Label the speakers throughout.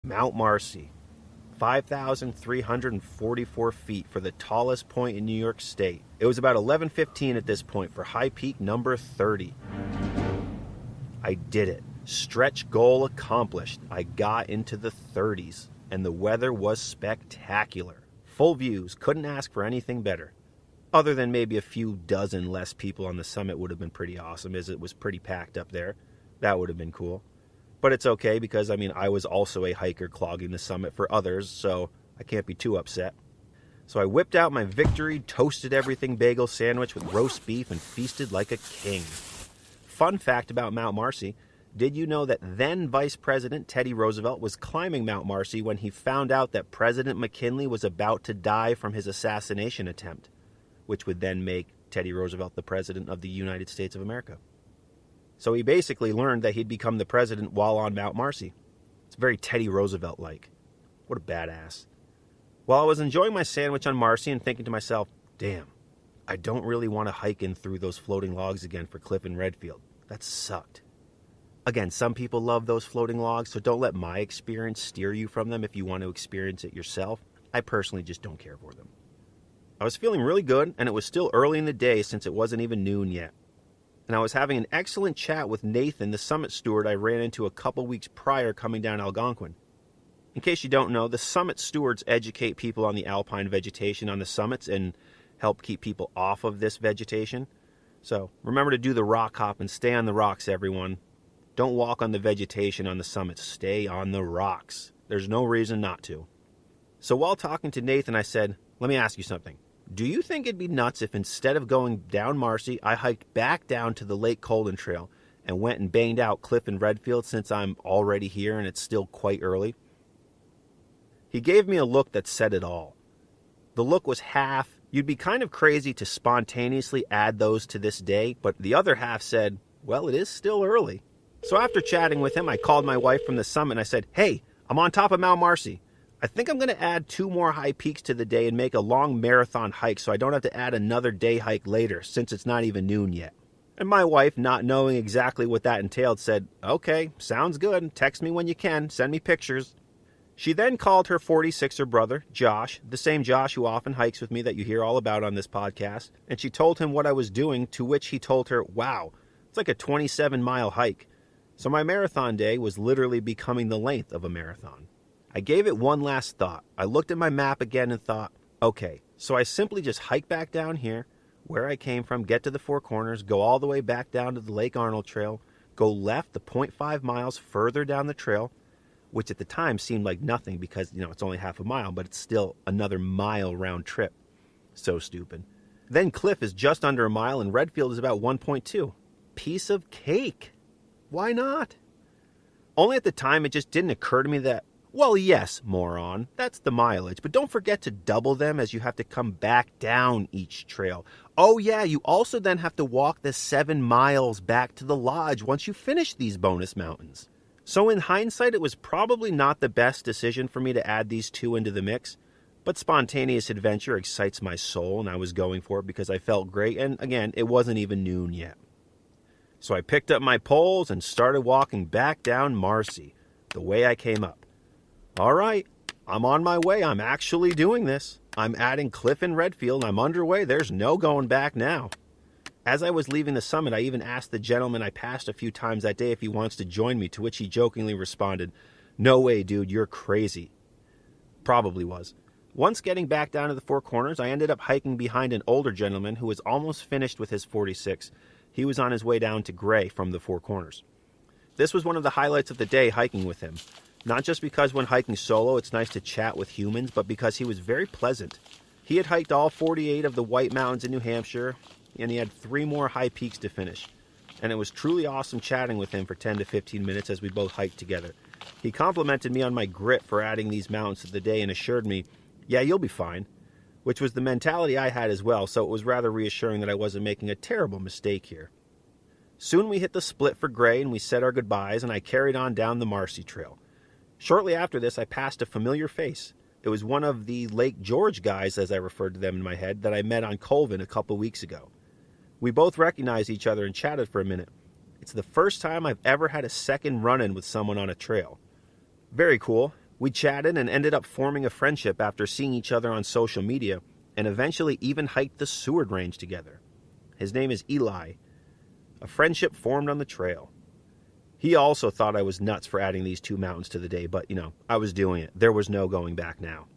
Speaker 1: Mount Marcy, 5,344 feet for the tallest point in New York State. It was about 11:15 at this point for high peak number 30. I did it. Stretch goal accomplished. I got into the 30s, and the weather was spectacular. Full views, couldn't ask for anything better. Other than maybe a few dozen less people on the summit would have been pretty awesome, as it was pretty packed up there. That would have been cool. But it's okay because, I was also a hiker clogging the summit for others, so I can't be too upset. So I whipped out my victory, toasted everything bagel sandwich with roast beef, and feasted like a king. Fun fact about Mount Marcy, did you know that then Vice President Teddy Roosevelt was climbing Mount Marcy when he found out that President McKinley was about to die from his assassination attempt, which would then make Teddy Roosevelt the President of the United States of America? So he basically learned that he'd become the president while on Mount Marcy. It's very Teddy Roosevelt-like. What a badass. While I was enjoying my sandwich on Marcy and thinking to myself, damn, I don't really want to hike in through those floating logs again for Cliff and Redfield. That sucked. Again, some people love those floating logs, so don't let my experience steer you from them if you want to experience it yourself. I personally just don't care for them. I was feeling really good, and it was still early in the day since it wasn't even noon yet. And I was having an excellent chat with Nathan, the summit steward I ran into a couple weeks prior coming down Algonquin. In case you don't know, the summit stewards educate people on the alpine vegetation on the summits and help keep people off of this vegetation. So remember to do the rock hop and stay on the rocks, everyone. Don't walk on the vegetation on the summits. Stay on the rocks. There's no reason not to. So while talking to Nathan, I said, let me ask you something. Do you think it'd be nuts if instead of going down Marcy, I hiked back down to the Lake Colden Trail and went and banged out Cliff and Redfield since I'm already here and it's still quite early? He gave me a look that said it all. The look was half, you'd be kind of crazy to spontaneously add those to this day, but the other half said, well, it is still early. So after chatting with him, I called my wife from the summit and I said, hey, I'm on top of Mount Marcy. I think I'm going to add 2 more high peaks to the day and make a long marathon hike so I don't have to add another day hike later since it's not even noon yet. And my wife, not knowing exactly what that entailed, said, okay, sounds good. Text me when you can. Send me pictures. She then called her 46er brother, Josh, the same Josh who often hikes with me that you hear all about on this podcast, and she told him what I was doing, to which he told her, wow, it's like a 27-mile hike. So my marathon day was literally becoming the length of a marathon. I gave it one last thought. I looked at my map again and thought, okay, so I simply just hike back down here, where I came from, get to the Four Corners, go all the way back down to the Lake Arnold Trail, go left the 0.5 miles further down the trail, which at the time seemed like nothing because, it's only half a mile, but it's still another mile round trip. So stupid. Then Cliff is just under a mile and Redfield is about 1.2. Piece of cake. Why not? Only at the time it just didn't occur to me that, well, yes, moron, that's the mileage, but don't forget to double them as you have to come back down each trail. Oh yeah, you also then have to walk the 7 miles back to the lodge once you finish these bonus mountains. So in hindsight, it was probably not the best decision for me to add these 2 into the mix, but spontaneous adventure excites my soul and I was going for it because I felt great, and again, it wasn't even noon yet. So I picked up my poles and started walking back down Marcy, the way I came up. All right, I'm on my way. I'm actually doing this. I'm adding Cliff and Redfield. I'm underway. There's no going back now. As I was leaving the summit, I even asked the gentleman I passed a few times that day if he wants to join me, to which he jokingly responded, no way, dude, you're crazy. Probably was. Once getting back down to the Four Corners, I ended up hiking behind an older gentleman who was almost finished with his 46. He was on his way down to Gray from the Four Corners. This was one of the highlights of the day, hiking with him. Not just because when hiking solo it's nice to chat with humans, but because he was very pleasant. He had hiked all 48 of the White Mountains in New Hampshire, and he had 3 more high peaks to finish. And it was truly awesome chatting with him for 10 to 15 minutes as we both hiked together. He complimented me on my grit for adding these mountains to the day and assured me, yeah, you'll be fine, which was the mentality I had as well, so it was rather reassuring that I wasn't making a terrible mistake here. Soon we hit the split for Gray and we said our goodbyes, and I carried on down the Marcy Trail. Shortly after this, I passed a familiar face. It was one of the Lake George guys, as I referred to them in my head, that I met on Colvin a couple weeks ago. We both recognized each other and chatted for a minute. It's the first time I've ever had a second run-in with someone on a trail. Very cool. We chatted and ended up forming a friendship after seeing each other on social media, and eventually even hiked the Seward Range together. His name is Eli. A friendship formed on the trail. He also thought I was nuts for adding these 2 mountains to the day, but, I was doing it. There was no going back now.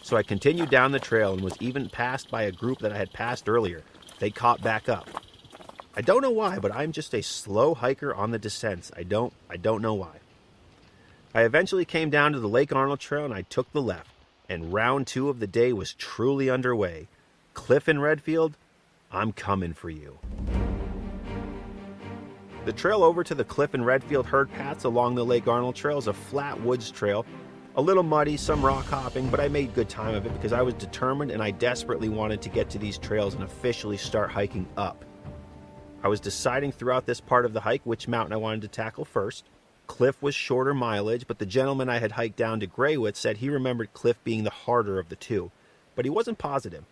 Speaker 1: So I continued down the trail and was even passed by a group that I had passed earlier. They caught back up. I don't know why, but I'm just a slow hiker on the descents. I don't know why. I eventually came down to the Lake Arnold Trail and I took the left, and round 2 of the day was truly underway. Cliff and Redfield, I'm coming for you. The trail over to the Cliff and Redfield herd paths along the Lake Arnold Trail is a flat woods trail, a little muddy, some rock hopping, but I made good time of it because I was determined and I desperately wanted to get to these trails and officially start hiking up. I was deciding throughout this part of the hike which mountain I wanted to tackle first. Cliff was shorter mileage, but the gentleman I had hiked down to Gray with said he remembered Cliff being the harder of the 2, but he wasn't positive.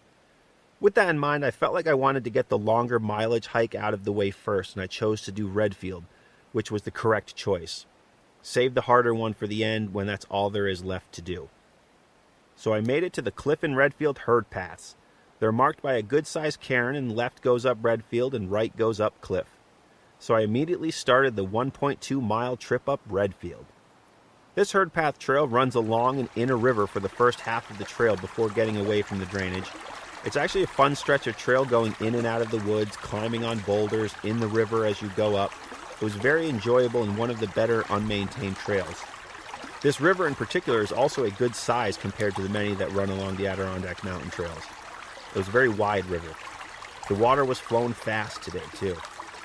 Speaker 1: With that in mind, I felt like I wanted to get the longer mileage hike out of the way first, and I chose to do Redfield, which was the correct choice. Save the harder one for the end when that's all there is left to do. So I made it to the Cliff and Redfield herd paths. They're marked by a good-sized cairn, and left goes up Redfield and right goes up Cliff. So I immediately started the 1.2-mile trip up Redfield. This herd path trail runs along and in a river for the first half of the trail before getting away from the drainage. It's actually a fun stretch of trail going in and out of the woods, climbing on boulders, in the river as you go up. It was very enjoyable and one of the better unmaintained trails. This river in particular is also a good size compared to the many that run along the Adirondack mountain trails. It was a very wide river. The water was flowing fast today too.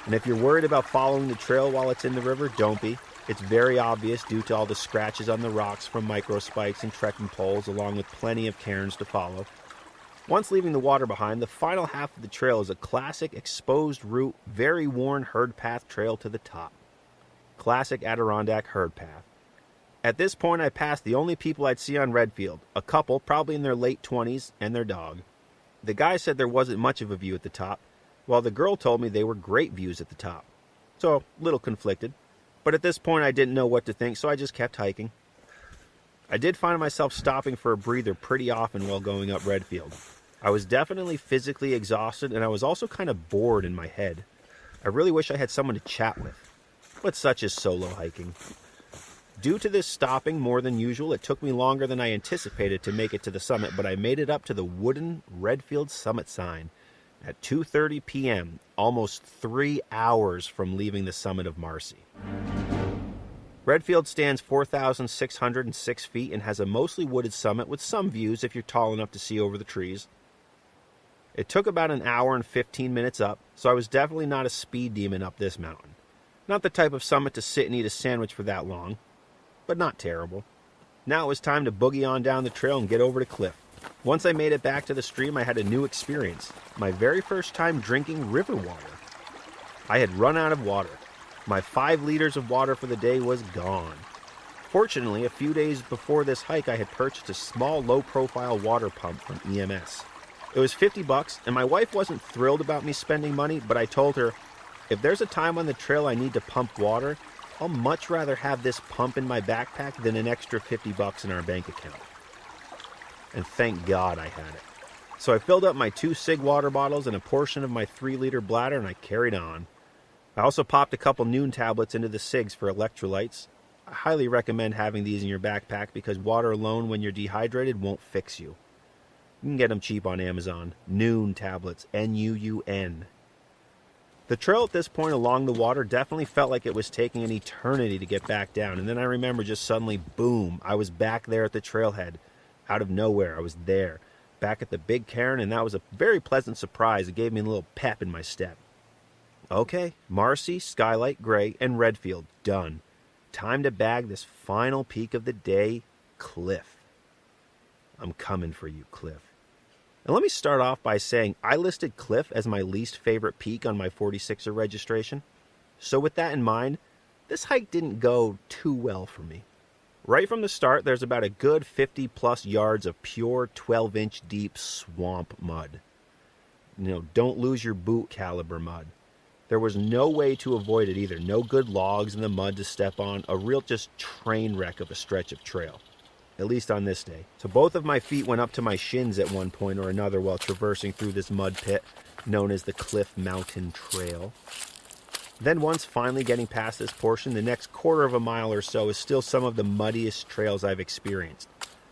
Speaker 1: And if you're worried about following the trail while it's in the river, don't be. It's very obvious due to all the scratches on the rocks from micro spikes and trekking poles, along with plenty of cairns to follow. Once leaving the water behind, the final half of the trail is a classic exposed route, very worn herd path trail to the top. Classic Adirondack herd path. At this point, I passed the only people I'd see on Redfield, a couple, probably in their late 20s, and their dog. The guy said there wasn't much of a view at the top, while the girl told me they were great views at the top. So, a little conflicted. But at this point, I didn't know what to think, so I just kept hiking. I did find myself stopping for a breather pretty often while going up Redfield. I was definitely physically exhausted, and I was also kind of bored in my head. I really wish I had someone to chat with. But such is solo hiking. Due to this stopping more than usual, it took me longer than I anticipated to make it to the summit, but I made it up to the wooden Redfield summit sign at 2:30 p.m., almost 3 hours from leaving the summit of Marcy. Redfield stands 4,606 feet and has a mostly wooded summit with some views if you're tall enough to see over the trees. It took about an hour and 15 minutes up, so I was definitely not a speed demon up this mountain. Not the type of summit to sit and eat a sandwich for that long, but not terrible. Now it was time to boogie on down the trail and get over to Cliff. Once I made it back to the stream, I had a new experience. My very first time drinking river water. I had run out of water. My 5 liters of water for the day was gone. Fortunately, a few days before this hike, I had purchased a small, low-profile water pump from EMS. It was $50, and my wife wasn't thrilled about me spending money, but I told her, if there's a time on the trail I need to pump water, I'll much rather have this pump in my backpack than an extra $50 in our bank account. And thank God I had it. So I filled up my 2 Sig water bottles and a portion of my 3-liter bladder, and I carried on. I also popped a couple Noon tablets into the Sigs for electrolytes. I highly recommend having these in your backpack because water alone when you're dehydrated won't fix you. You can get them cheap on Amazon. Noon tablets, N-U-U-N. The trail at this point along the water definitely felt like it was taking an eternity to get back down, and then I remember just suddenly, boom, I was back there at the trailhead. Out of nowhere, I was there, back at the big cairn, and that was a very pleasant surprise. It gave me a little pep in my step. Okay, Marcy, Skylight, Gray, and Redfield, done. Time to bag this final peak of the day, Cliff. I'm coming for you, Cliff. And let me start off by saying I listed Cliff as my least favorite peak on my 46er registration. So with that in mind, this hike didn't go too well for me. Right from the start, there's about a good 50-plus yards of pure 12-inch deep swamp mud. Don't lose your boot caliber mud. There was no way to avoid it either. No good logs in the mud to step on. A real just train wreck of a stretch of trail. At least on this day. So both of my feet went up to my shins at one point or another while traversing through this mud pit known as the Cliff Mountain Trail. Then once finally getting past this portion, the next quarter of a mile or so is still some of the muddiest trails I've experienced.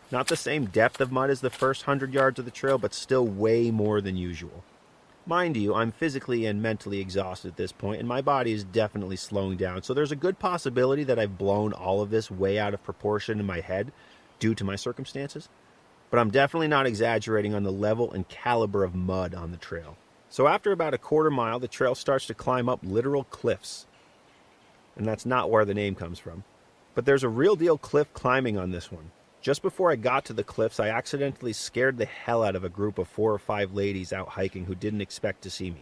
Speaker 1: Not the same depth of mud as the first 100 yards of the trail, but still way more than usual. Mind you, I'm physically and mentally exhausted at this point, and my body is definitely slowing down, so there's a good possibility that I've blown all of this way out of proportion in my head due to my circumstances. But I'm definitely not exaggerating on the level and caliber of mud on the trail. So after about a quarter mile, the trail starts to climb up literal cliffs. And that's not where the name comes from. But there's a real deal cliff climbing on this one. Just before I got to the cliffs, I accidentally scared the hell out of a group of 4 or 5 ladies out hiking who didn't expect to see me.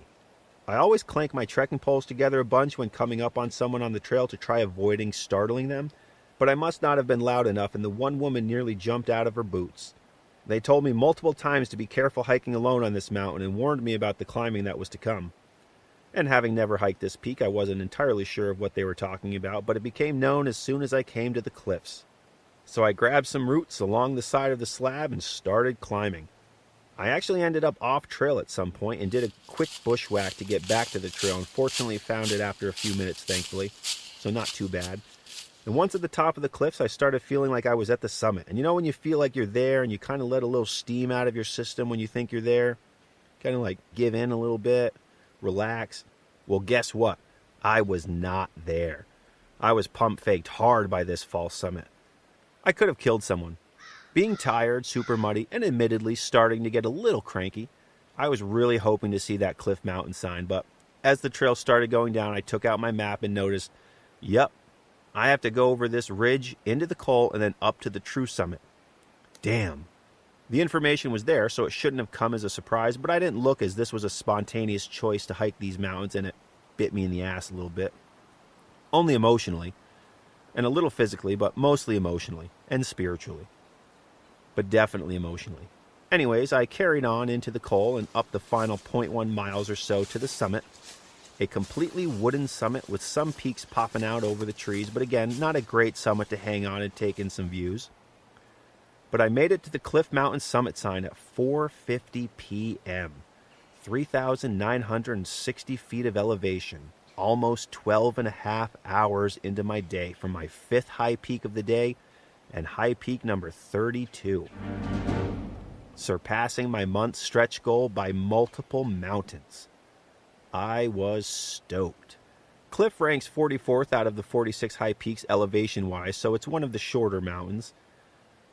Speaker 1: I always clank my trekking poles together a bunch when coming up on someone on the trail to try avoiding startling them, but I must not have been loud enough and the one woman nearly jumped out of her boots. They told me multiple times to be careful hiking alone on this mountain and warned me about the climbing that was to come. And having never hiked this peak, I wasn't entirely sure of what they were talking about, but it became known as soon as I came to the cliffs. So I grabbed some roots along the side of the slab and started climbing. I actually ended up off trail at some point and did a quick bushwhack to get back to the trail and fortunately found it after a few minutes, thankfully, so not too bad. And once at the top of the cliffs, I started feeling like I was at the summit. And you know when you feel like you're there and you kind of let a little steam out of your system when you think you're there? Kind of like give in a little bit, relax. Well, guess what? I was not there. I was pump-faked hard by this false summit. I could have killed someone. Being tired, super muddy, and admittedly starting to get a little cranky, I was really hoping to see that Cliff Mountain sign, but as the trail started going down, I took out my map and noticed, yep, I have to go over this ridge, into the col, and then up to the true summit. Damn. The information was there, so it shouldn't have come as a surprise, but I didn't look as this was a spontaneous choice to hike these mountains, and it bit me in the ass a little bit. Only emotionally. And a little physically, but mostly emotionally, and spiritually. But definitely emotionally. Anyways, I carried on into the col and up the final 0.1 miles or so to the summit. A completely wooden summit with some peaks popping out over the trees, but again, not a great summit to hang on and take in some views. But I made it to the Cliff Mountain summit sign at 4:50 p.m. 3,960 feet of elevation. Almost 12 and a half hours into my day from my 5th high peak of the day and high peak number 32. Surpassing my month stretch goal by multiple mountains. I was stoked. Cliff ranks 44th out of the 46 high peaks elevation-wise, so it's one of the shorter mountains.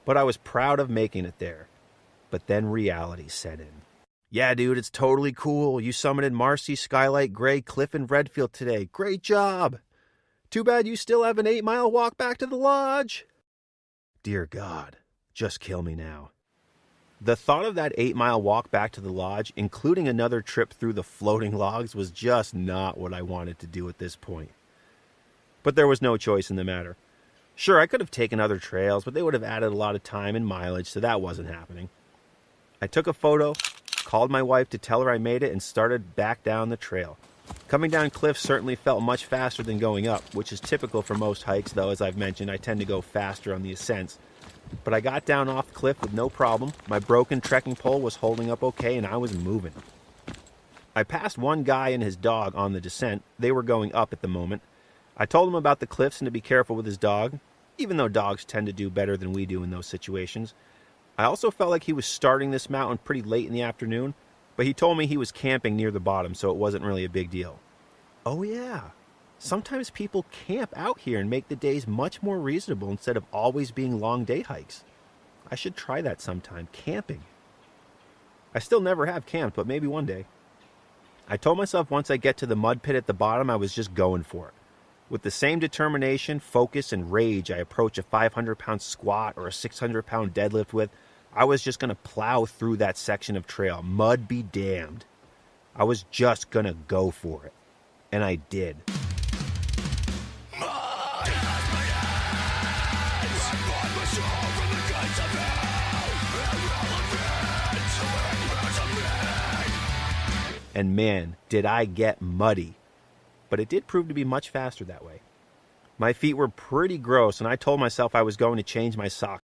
Speaker 1: But I was proud of making it there. But then reality set in. Yeah, dude, it's totally cool. You summited Marcy, Skylight, Gray, Cliff, and Redfield today. Great job. Too bad you still have an 8-mile walk back to the lodge. Dear God, just kill me now. The thought of that 8-mile walk back to the lodge, including another trip through the floating logs, was just not what I wanted to do at this point. But there was no choice in the matter. Sure, I could have taken other trails, but they would have added a lot of time and mileage, so that wasn't happening. I took a photo, called my wife to tell her I made it, and started back down the trail. Coming down cliffs certainly felt much faster than going up, which is typical for most hikes, though, as I've mentioned, I tend to go faster on the ascents. But I got down off the cliff with no problem. My broken trekking pole was holding up okay, and I was moving. I passed one guy and his dog on the descent. They were going up at the moment. I told him about the cliffs and to be careful with his dog, even though dogs tend to do better than we do in those situations. I also felt like he was starting this mountain pretty late in the afternoon, but he told me he was camping near the bottom, so it wasn't really a big deal. Oh yeah, sometimes people camp out here and make the days much more reasonable instead of always being long day hikes. I should try that sometime, camping. I still never have camped, but maybe one day. I told myself once I get to the mud pit at the bottom, I was just going for it. With the same determination, focus, and rage I approach a 500-pound squat or a 600-pound deadlift with, I was just going to plow through that section of trail, mud be damned. I was just going to go for it. And I did. And man, did I get muddy. but it did prove to be much faster that way. My feet were pretty gross, and I told myself I was going to change my socks.